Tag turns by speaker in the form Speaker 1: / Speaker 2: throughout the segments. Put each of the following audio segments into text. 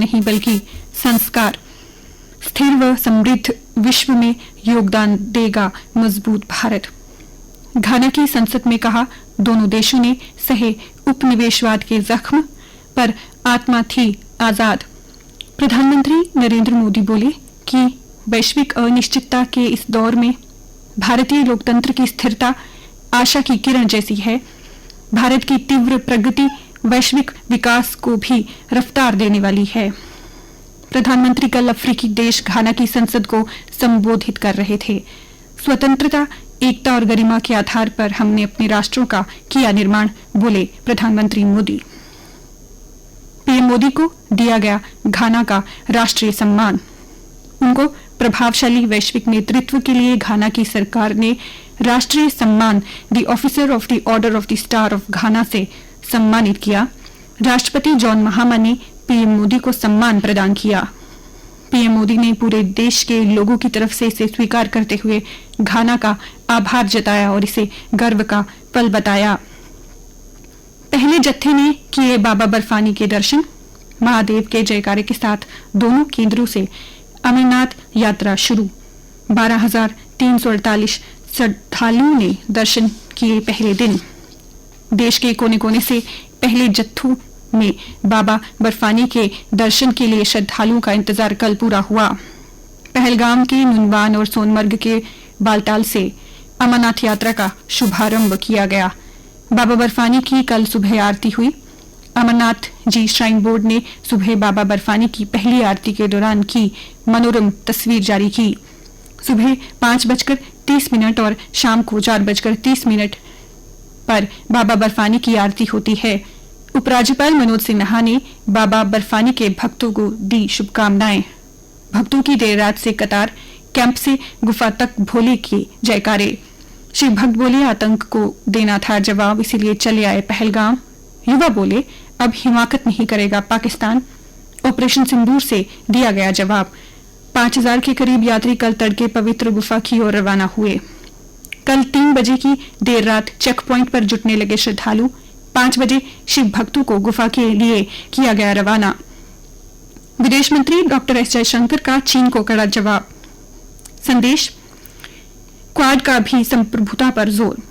Speaker 1: नहीं बल्कि संस्कार। स्थिर व समृद्ध विश्व में योगदान देगा मजबूत भारत। घाना की संसद में कहा, दोनों देशों ने सहे उपनिवेशवाद के जख्म पर आत्मा थी आजाद। प्रधानमंत्री नरेंद्र मोदी बोले कि वैश्विक अनिश्चितता के इस दौर में भारतीय लोकतंत्र की स्थिरता आशा की किरण जैसी है। भारत की तीव्र प्रगति वैश्विक विकास को भी रफ्तार देने वाली है। प्रधानमंत्री कल अफ्रीकी देश घाना की संसद को संबोधित कर रहे थे। स्वतंत्रता, एकता और गरिमा के आधार पर हमने अपने राष्ट्रों का किया निर्माण, बोले प्रधानमंत्री मोदी। पीएम मोदी को दिया गया घाना का राष्ट्रीय सम्मान। उनको प्रभावशाली वैश्विक नेतृत्व के लिए घाना की सरकार ने राष्ट्रीय सम्मान the officer of the order of the star of घाना से सम्मानित किया। राष्ट्रपति जॉन महामा ने पीएम मोदी को सम्मान प्रदान किया। पीएम मोदी ने पूरे देश के लोगों की तरफ से इसे स्वीकार करते हुए घाना का आभार जताया और इसे गर्व का पल बताया। पहले जत्थे ने किए बाबा बर्फानी के दर्शन। महादेव के जयकारे के साथ दोनों केंद्रों से अमरनाथ यात्रा शुरू। 12,348 श्रद्धालुओं ने दर्शन किए पहले दिन। देश के कोने कोने से पहले जत्थों में बाबा बर्फानी के दर्शन के लिए श्रद्धालुओं का इंतजार कल पूरा हुआ। पहलगाम के नुनवान और सोनमर्ग के बालटाल से अमरनाथ यात्रा का शुभारंभ किया गया। बाबा बर्फानी की कल सुबह आरती हुई। अमरनाथ जी श्राइन बोर्ड ने सुबह बाबा बर्फानी की पहली आरती के दौरान की मनोरम तस्वीर जारी की। सुबह 5:30 और शाम को 4:30 पर बाबा बर्फानी की आरती होती है। उपराज्यपाल मनोज सिन्हा ने बाबा बर्फानी के भक्तों को दी शुभकामनाएं। भक्तों की देर रात से कतार, कैंप से गुफा तक भोले के जयकारे। शिव भक्त बोले, आतंक को देना था जवाब, इसीलिए चले आए पहलगाम। युवा बोले, अब हिमाकत नहीं करेगा पाकिस्तान। ऑपरेशन सिंदूर से दिया गया जवाब। 5,000 के करीब यात्री कल तड़के पवित्र गुफा की ओर रवाना हुए। कल 3 बजे की देर रात चेक पॉइंट पर जुटने लगे श्रद्धालु। 5 बजे शिव भक्तों को गुफा के लिए किया गया रवाना। विदेश मंत्री डॉक्टर एस जयशंकर का चीन को कड़ा जवाब। संदेश, क्वाड का भी संप्रभुता पर जोर।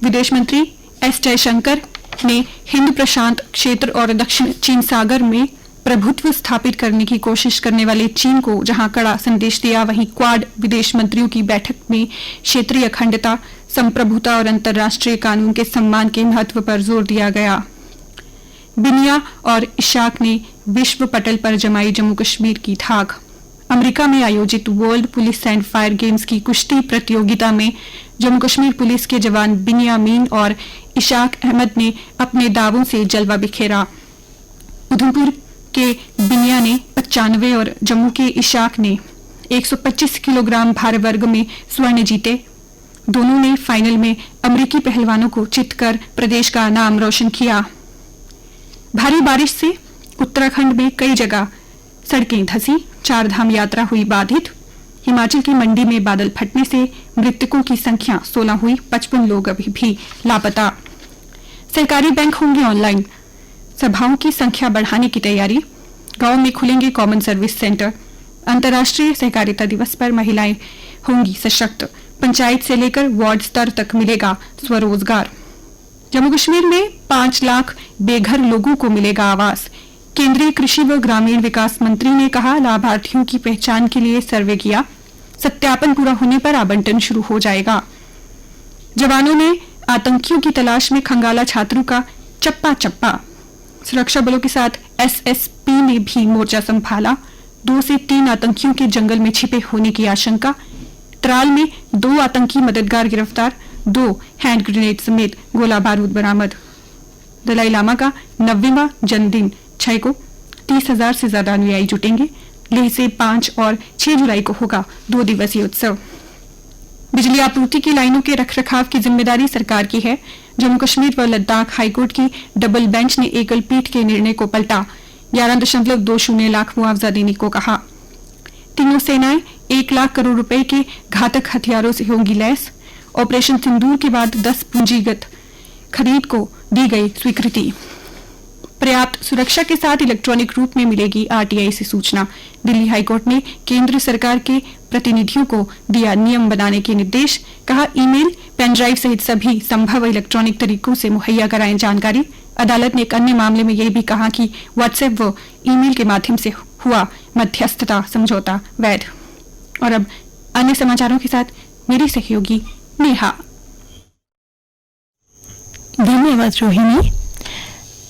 Speaker 1: विदेश मंत्री एस जयशंकर ने हिंद प्रशांत क्षेत्र और दक्षिण चीन सागर में प्रभुत्व स्थापित करने की कोशिश करने वाले चीन को जहां कड़ा संदेश दिया, वहीं क्वाड विदेश मंत्रियों की बैठक में क्षेत्रीय अखंडता, संप्रभुता और अंतर्राष्ट्रीय कानून के सम्मान के महत्व पर जोर दिया गया। बिनिया और इशाक ने विश्व पटल पर जमाई जम्मू कश्मीर की धाक। अमेरिका में आयोजित world police and fire games की कुश्ती प्रतियोगिता में जम्मू कश्मीर पुलिस के जवान बिनियामीन और इशाक अहमद ने अपने दावों से जलवा बिखेरा। उधमपुर के बिनिया ने 95 और जम्मू के इशाक ने 125 किलोग्राम भार वर्ग में स्वर्ण जीते। दोनों ने फाइनल में अमेरिकी पहलवानों को चितकर प्रदेश का नाम रोशन किया। भारी बारिश से उत्तराखंड में कई जगह सड़कें धंसी, 4 धाम यात्रा हुई बाधित। हिमाचल की मंडी में बादल फटने से मृतकों की संख्या 16 हुई, 55 लोग अभी भी लापता। सरकारी बैंक होंगे ऑनलाइन, सभाओं की संख्या बढ़ाने की तैयारी। गांव में खुलेंगे कॉमन सर्विस सेंटर। अंतर्राष्ट्रीय सहकारिता दिवस पर महिलाएं होंगी सशक्त। पंचायत से लेकर वार्ड स्तर तक मिलेगा स्वरोजगार। जम्मू कश्मीर में 5 लाख बेघर लोगों को मिलेगा आवास। केंद्रीय कृषि व ग्रामीण विकास मंत्री ने कहा, लाभार्थियों की पहचान के लिए सर्वे किया, सत्यापन पूरा होने पर आवंटन शुरू हो जाएगा। जवानों ने आतंकियों की तलाश में खंगाला छात्रों का चप्पा चप्पा। सुरक्षा बलों के साथ एसएसपी ने भी मोर्चा संभाला। 2 से 3 आतंकियों के जंगल में छिपे होने की आशंका। त्राल में 2 आतंकी मददगार गिरफ्तार, 2 हैंड ग्रेनेड समेत गोला बारूद बरामद। दलाई लामा का 90वां जन्मदिन 6 को 30,000 से ज्यादा अनुयायी जुटेंगे। लेह से 5 और 6 जुलाई को होगा 2 दिवसीय उत्सव। बिजली आपूर्ति की लाइनों के रखरखाव की जिम्मेदारी सरकार की है। जम्मू कश्मीर व लद्दाख हाईकोर्ट की डबल बेंच ने एकल पीठ के निर्णय को पलटा। 11.20 लाख मुआवजा देने को कहा। तीनों सेनाएं 1 लाख करोड़ रुपए के घातक हथियारों से होंगी लैस। ऑपरेशन सिंदूर के बाद 10 पूंजीगत खरीद को दी गई स्वीकृति। पर्याप्त सुरक्षा के साथ इलेक्ट्रॉनिक रूप में मिलेगी आरटीआई से सूचना। दिल्ली हाईकोर्ट ने केंद्र सरकार के प्रतिनिधियों को दिया नियम बनाने के निर्देश। कहा, ईमेल, पेनड्राइव सहित सभी संभव इलेक्ट्रॉनिक तरीकों से मुहैया कराएं जानकारी। अदालत ने एक अन्य मामले में यह भी कहा कि व्हाट्सएप व ईमेल के माध्यम से हुआ मध्यस्थता समझौता वैध। और अब अन्य समाचारों के साथ मेरी सहयोगी नेहा।
Speaker 2: धन्यवाद रोहिणी।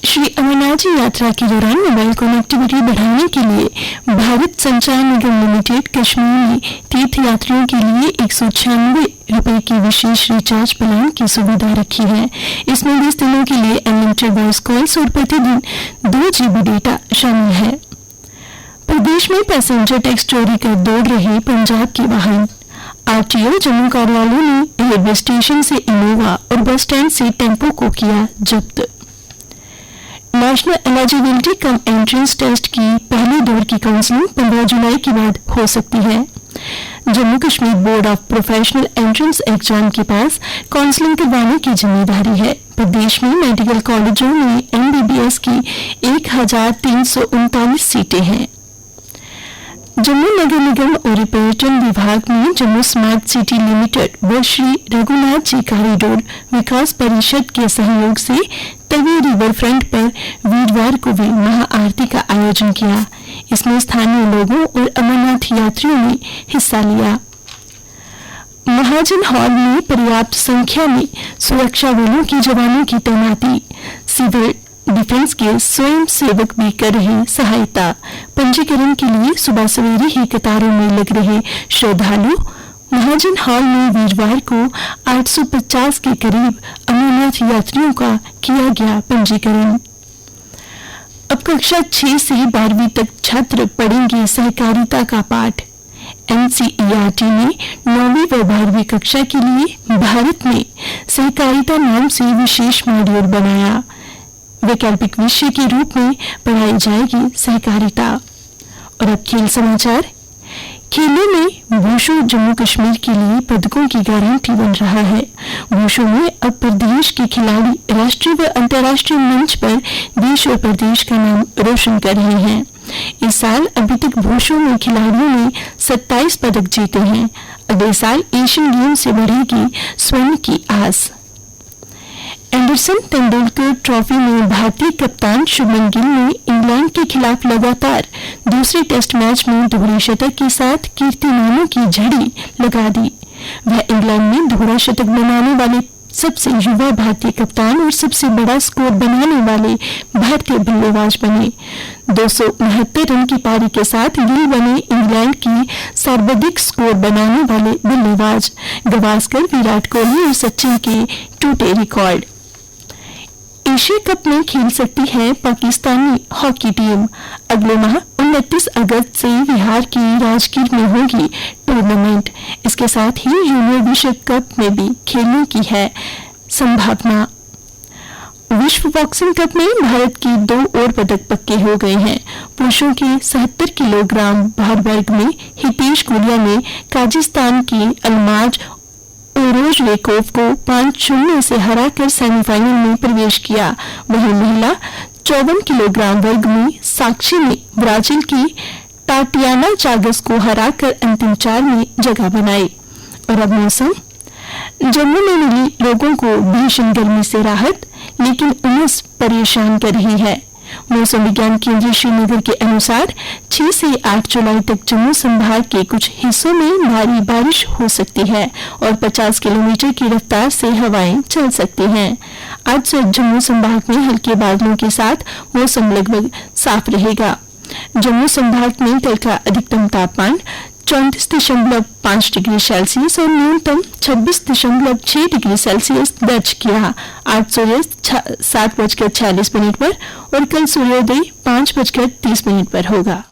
Speaker 2: श्री अमरनाथ जी यात्रा के दौरान मोबाइल कनेक्टिविटी बढ़ाने के लिए भारत संचार निगम लिमिटेड कश्मीर में तीर्थयात्रियों के लिए 196 रुपए की विशेष रिचार्ज प्लान की सुविधा रखी है। इसमें 20 दिनों के लिए अनलिमिटेड वॉइस कॉल्स और प्रतिदिन 2 GB डेटा शामिल है। प्रदेश में पैसेंजर टैक्स चोरी कर दौड़ रहे पंजाब के वाहन। आरटीओ जम्मू कार्यालय ने रेलवे स्टेशन से इनोवा और बस स्टैंड से टेम्पो को किया जब्त। National eligibility cum entrance test की पहले दौर की काउंसलिंग 15 जुलाई के बाद हो सकती है। Jammu Kashmir board of professional entrance exam के पास काउंसलिंग करवाने की जिम्मेदारी है। प्रदेश में मेडिकल कॉलेजों में MBBS की 1339 सीटें हैं। जम्मू नगर निगम और पर्यटन विभाग ने जम्मू स्मार्ट सिटी लिमिटेड व श्री रघुनाथ जी कॉरिडोर विकास परिषद के सहयोग से तवी रिवर फ्रंट पर वीरवार को भी महाआरती का आयोजन किया। इसमें स्थानीय लोगों और अमरनाथ यात्रियों ने हिस्सा लिया। महाजन हॉल में पर्याप्त संख्या में सुरक्षा बलों के जवानों की तैनाती। सिविल डिफेंस के स्वयं सेवक भी कर रहे सहायता। पंजीकरण के लिए सुबह सवेरे ही कतारों में लग रहे श्रद्धालु। महाजन हॉल में वीरवार को 850 के करीब अमरनाथ यात्रियों का किया गया पंजीकरण। अब कक्षा 6 से 12वीं तक छात्र पढ़ेंगे सहकारिता का पाठ। NCERT ने 9वीं व 12वीं कक्षा के लिए भारत में सहकारिता नाम से विशेष मॉड्यूल बनाया। वैकल्पिक विषय के रूप में पढ़ाई जाएगी सहकारिता। और अब खेल समाचार। खेलों में वुशु जम्मू कश्मीर के लिए पदकों की गारंटी बन रहा है। वुशु में अब प्रदेश के खिलाड़ी राष्ट्रीय व अंतर्राष्ट्रीय मंच पर देश और प्रदेश का नाम रोशन कर रहे हैं। इस साल अभी तक वुशु में खिलाड़ियों ने 27 पदक जीते हैं। अगले साल एशियन गेम्स से बढ़ेगी स्वर्ण की आस। एंडरसन तेंदुलकर ट्रॉफी में भारतीय कप्तान शुभमन गिल ने इंग्लैंड के खिलाफ लगातार दूसरे टेस्ट मैच में दोहरे शतक के साथ कीर्तिमानों की झड़ी लगा दी। वह इंग्लैंड में दोहरा शतक बनाने वाले सबसे युवा भारतीय कप्तान और सबसे बड़ा स्कोर बनाने वाले भारतीय बल्लेबाज बने। 269 रन की पारी के साथ गिल बने इंग्लैंड की सर्वाधिक स्कोर बनाने वाले बल्लेबाज। गवास्कर, विराट कोहली और सचिन के टूटे रिकॉर्ड। एशिया कप में खेल सकती है पाकिस्तानी हॉकी टीम। अगले माह 29 अगस्त से बिहार की राजगीर में होगी टूर्नामेंट। इसके साथ ही जूनियर विश्व कप में भी खेलने की है संभावना। विश्व बॉक्सिंग कप में भारत के 2 और पदक पक्के हो गए हैं। पुरुषों के 77 किलोग्राम भार वर्ग में हितेश गुलिया ने काजाकिस्तान की अल्माज ओरोजवेकोव को 5-0 से हराकर सेमीफाइनल में प्रवेश किया। वहीं महिला 54 किलोग्राम वर्ग में साक्षी ने ब्राजील की टाटियाना चागस को हराकर अंतिम 4 में जगह बनाई। और अब मौसम। जम्मू में मिली लोगों को भीषण गर्मी से राहत, लेकिन उमस परेशान कर रही है। मौसम विज्ञान केंद्र श्रीनगर के अनुसार 6 से 8 जुलाई तक जम्मू संभाग के कुछ हिस्सों में भारी बारिश हो सकती है और 50 किलोमीटर की रफ्तार से हवाएं चल सकती हैं। आज से जम्मू संभाग में हल्के बादलों के साथ मौसम लगभग साफ रहेगा। जम्मू संभाग में कल का अधिकतम तापमान 34.5 डिग्री सेल्सियस और न्यूनतम 26.6 डिग्री सेल्सियस दर्ज किया। आज सूर्यास्त 7:46 पर और कल सूर्योदय 5:30 पर होगा।